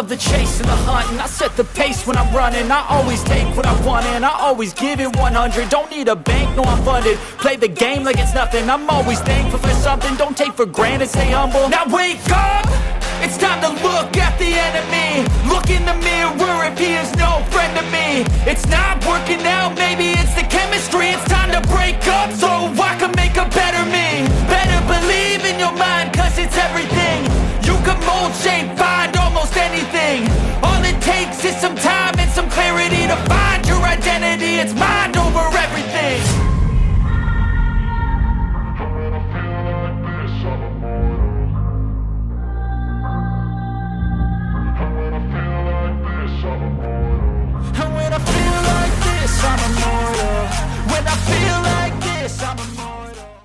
love the chase and the hunt, and I set the pace when I'm running. I always take what I want and I always give it 100. Don't need a bank, no I'm funded. Play the game like it's nothing. I'm always thankful for something. Don't take for granted, stay humble. Now wake up! It's time to look at the enemy. Look in the mirror if he is no friend to me. It's not working out, maybe